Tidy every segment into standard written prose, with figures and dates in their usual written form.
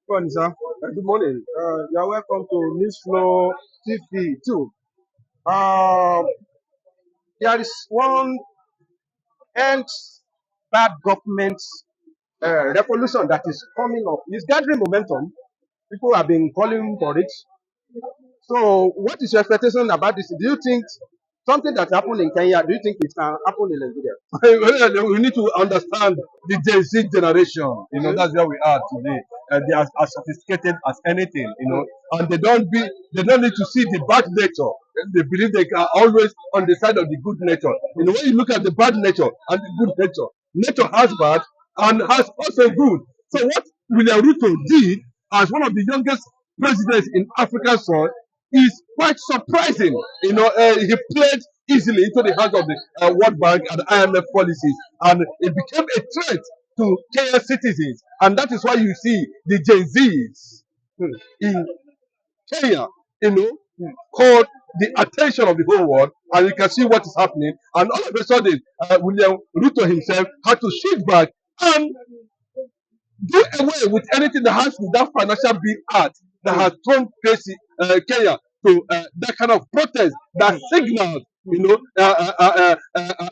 Morning, sir. Good morning. You are welcome to News Flow TV too. Um, there is one end bad government revolution that is coming up. It's gathering momentum. People have been calling for it. So, what is your expectation about this? Do you think something that happened in Kenya, do you think it can happen in Nigeria? We need to understand the Gen Z generation. That's where we are today. They are as sophisticated as anything. And they don't need to see the bad nature. They believe they are always on the side of the good nature. When you look at the bad nature and the good nature, nature has bad and has also good. So what William Ruto did as one of the youngest presidents in African soil is quite surprising. He played easily into the hands of the World Bank and IMF policies, and it became a threat to Kenyan citizens. And that is why you see the Gen Zs in Kenya, called the attention of the whole world, and you can see what is happening. And all of a sudden, William Ruto himself had to shift back and do away with anything that has with that financial big art that has thrown Kenya to that kind of protest that signals,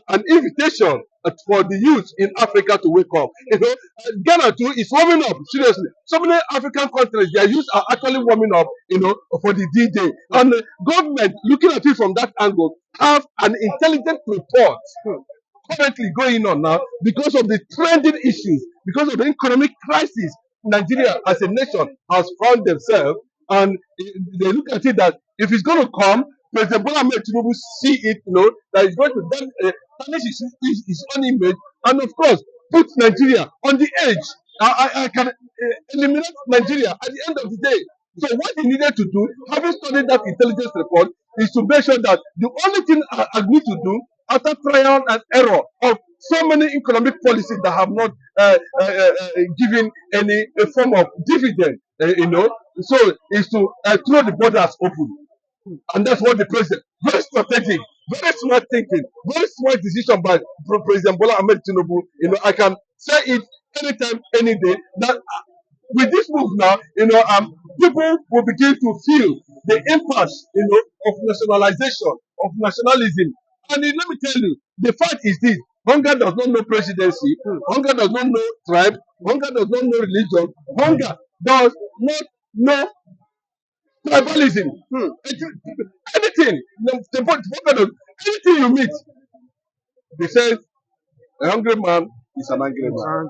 an invitation for the youth in Africa to wake up. Ghana too is warming up seriously. So many African countries, their youth are actually warming up, for the D-Day. And the government, looking at it from that angle, have an intelligent report currently going on now because of the trending issues, because of the economic crisis Nigeria as a nation has found themselves, and they look at it that if it's going to come, President Bola Ahmed Tinubu see it, that it's going to tarnish his own image, and of course put Nigeria on the edge. I can eliminate Nigeria at the end of the day. So what he needed to do, having studied that intelligence report, is to make sure that the only thing I agreed to do after trial and error of so many economic policies that have not given any form of dividend, so is to throw the borders open. And that's what the president, very strategic, very smart thinking, very smart decision by President Bola Ahmed Tinubu. I can say it anytime, any day, that with this move now, people will begin to feel the impact, of nationalization, of nationalism. And let me tell you, the fact is this: hunger does not know presidency, hunger does not know tribe, hunger does not know religion, hunger does not know tribalism. Anything, anything you meet, they say a hungry man is an angry man.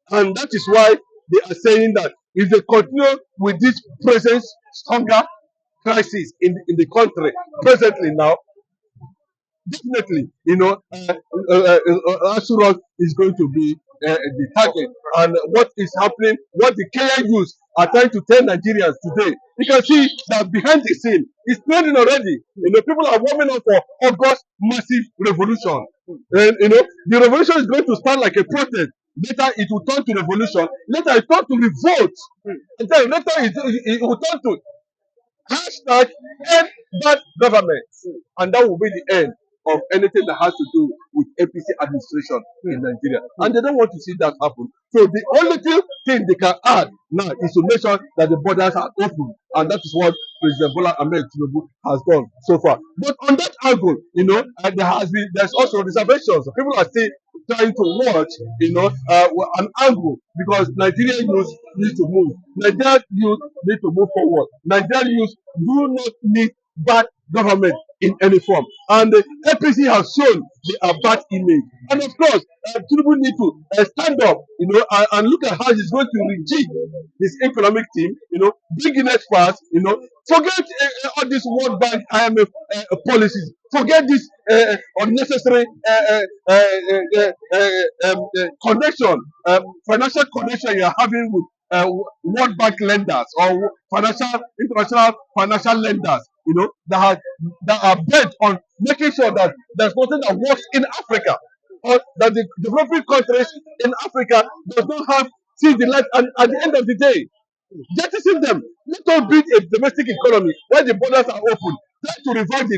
And that is why they are saying that if they continue with this present hunger crisis in the country presently now, definitely, Asura is going to be the target. And what is happening, what the Kenyan youth are trying to tell Nigerians today, you can see that behind the scene it's trending already. People are warming up for August massive revolution. And the revolution is going to start like a protest. Later it will turn to revolution. Later it turn to revolt. And then later it will turn to hashtag end bad government. And that will be the end of anything that has to do with APC administration in Nigeria. And they don't want to see that happen. So the only thing they can add now is to make sure that the borders are open. And that is what President Bola Ahmed Tinubu has done so far. But on that angle, there's also reservations. People are still trying to watch, an angle, because Nigerian youth need to move. Nigerian youth need to move forward. Nigerian youth do not need bad government in any form. And the APC has shown a bad image. And of course, Tinubu need to stand up, and look at how he's going to rejig his economic team, bring in experts, forget all these World Bank IMF policies. Forget this unnecessary connection, financial connection you are having with World Bank lenders or international financial lenders, that are bent on making sure that there's nothing that works in Africa, or that the developing countries in Africa does not have see the light at the end of the day. Jettison them. Let us build a domestic economy where the borders are open. Try to revive the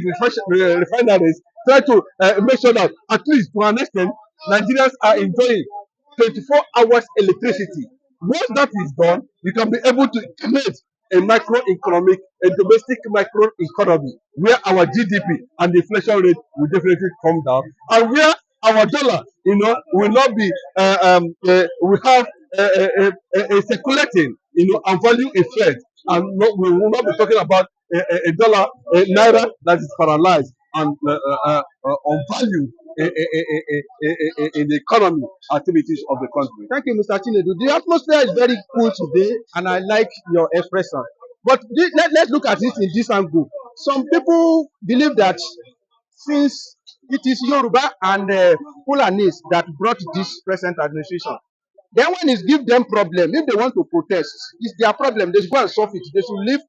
refineries. Try to make sure that at least to an extent Nigerians are enjoying 24 hours electricity. Once that is done, you can be able to create a microeconomic, a domestic microeconomy where our GDP and the inflation rate will definitely come down, and where our dollar, will not be, we have a circulating, and value effect, and we will not be talking about a dollar, a naira that is paralyzed and unvalued in the economy activities of the country. Thank you, Mr. Chinedu. The atmosphere is very cool today, and I like your expression. But let's look at it in this angle. Some people believe that since it is Yoruba and Fulanis that brought this present administration, then when it give them problem, if they want to protest, it's their problem. They should go and solve it. They should leave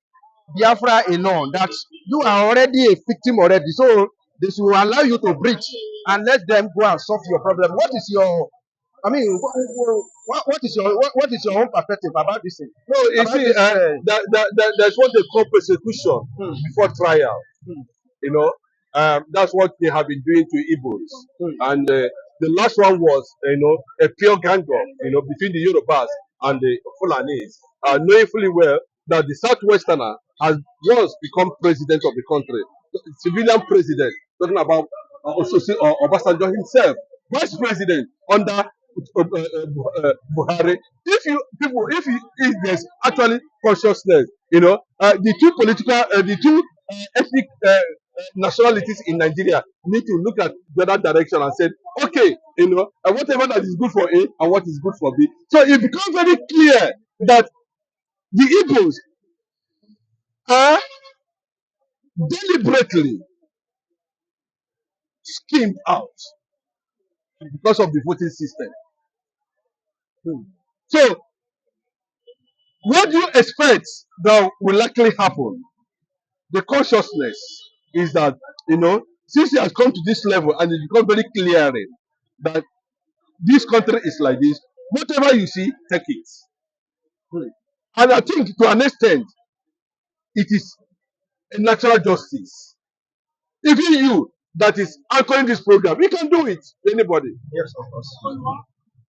Biafra alone. That you are already a victim already. So they should allow you to breach and let them go and solve your problem. What is your, I mean, what is your own perspective about this thing? No, you About see, this? there's what they call persecution Hmm, before trial. hmm, You know, that's what they have been doing to Igbos. hmm. And the last one was, a pure gang up, between the Yorubas and the Fulanis, knowing fully well that the Southwesterner has once become president of the country, civilian president, talking about Obasanjo himself, vice president under Buhari. If there's actually consciousness, the two the two ethnic nationalities in Nigeria need to look at the other direction and say, okay, whatever that is good for A and what is good for B. So it becomes very clear that the Igbos are deliberately schemed out because of the voting system. Hmm. So what do you expect that will likely happen? The consciousness is that, since it has come to this level and it becomes very clear that this country is like this, whatever you see, take it. Hmm. And I think to an extent, it is a natural justice. Even you that is anchoring this program, you can do it. Anybody. Yes, of course.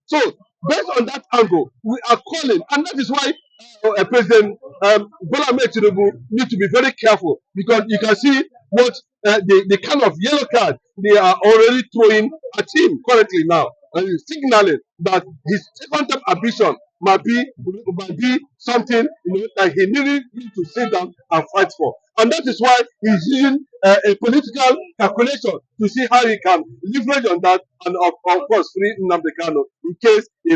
So based on that angle, we are calling, and that is why President Bola Ahmed Tinubu need to be very careful, because you can see what the kind of yellow card they are already throwing at him currently now, and he's signaling that his second term ambition might be something, that he really need to sit down and fight for. And that is why he's using a political calculation to see how he can leverage on that, and of course free Nnamdi Kanu in case, he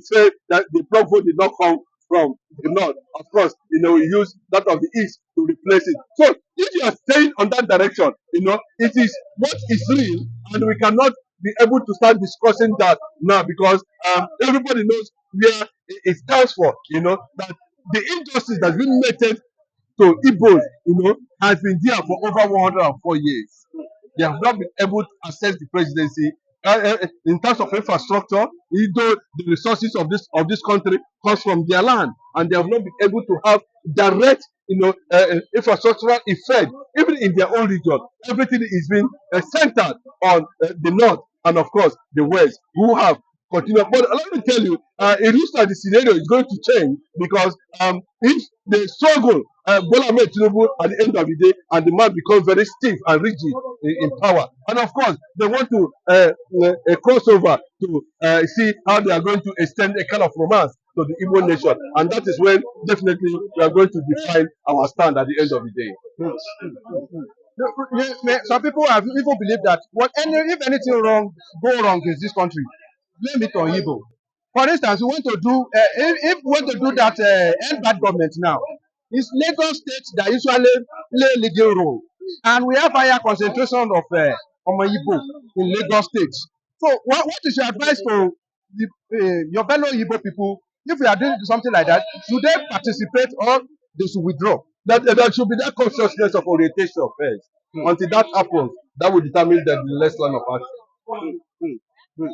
said that the block vote did not come from the north. Of course, he used that of the east to replace it. So if you are staying on that direction, it is what is real, and we cannot be able to start discussing that now, because everybody knows where it stands for. That the injustice that's been meted to Igbos, has been there for over 104 years. They have not been able to access the presidency in terms of infrastructure, though the resources of this country comes from their land, and they have not been able to have direct, infrastructural effect even in their own region. Everything is being centered on the north and of course the west, who have continued. But let me tell you, it looks like the scenario is going to change, because if they struggle, Bola Ahmed Tinubu at the end of the day, and the man becomes very stiff and rigid in power. And of course, they want to cross over to see how they are going to extend a kind of romance to the Igbo nation. And that is when definitely we are going to define our stand at the end of the day. Some people have even believed that if anything go wrong in this country, blame it on Igbo. For instance, we want to do if we want to do that end bad government now, it's Lagos State that usually play leading role, and we have higher concentration of Omo Igbo in Lagos State. So what is your advice to your fellow Igbo people? If we are doing something like that, should they participate or they should withdraw? That should be that consciousness of orientation first. Hmm. Until that happens, that will determine the next line of action. Hmm. Hmm.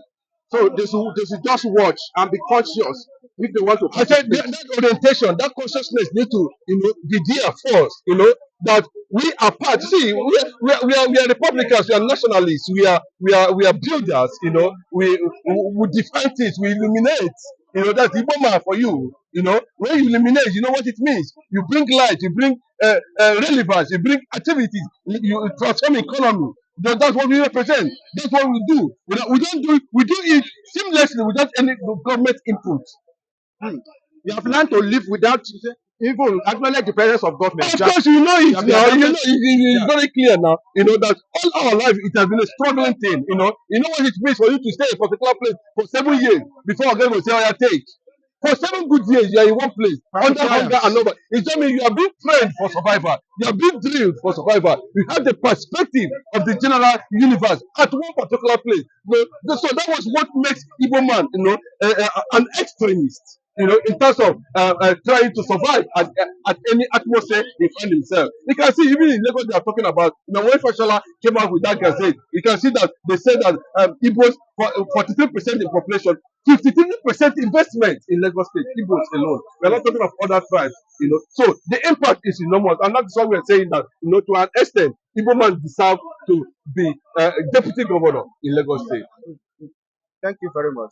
So they should just watch and be conscious if they want to I said participate. that orientation, that consciousness need to, be there first. That we are part. See, we are Republicans. We are nationalists. We are builders. We define things. We illuminate. That's Igbo man for you. When you illuminate, you know what it means. You bring light, you bring relevance, you bring activities, you transform economy. That's what we represent. That's what we do. We don't do it. We do it seamlessly without any government input. Hmm. You have learned to live without even acknowledge the presence of government. Of course, you know You it have been now. adapted. It's Yeah. very clear now. That all our life it has been a struggling thing. You know what it means for you to stay in a particular place for 7 years before again will say, "Oh, yeah, take." For 7 good years, you are in one place under hunger and Perseverance. over. It just means you are being trained for survival. You are being drilled for survival. You have the perspective of the general universe at one particular place. So that was what makes Igbo man, an extremist. In terms of trying to survive at any atmosphere he find himself. You can see even in Lagos they are talking about, when Fashola came out with that gazette, you can see that they said that Igbos, 43% in population, 53% investment in Lagos State, Igbos alone. We're not talking of other tribes. So the impact is enormous, and that's why we're saying that, to an extent, Igbo man deserve to be deputy governor in Lagos State. Thank you very much.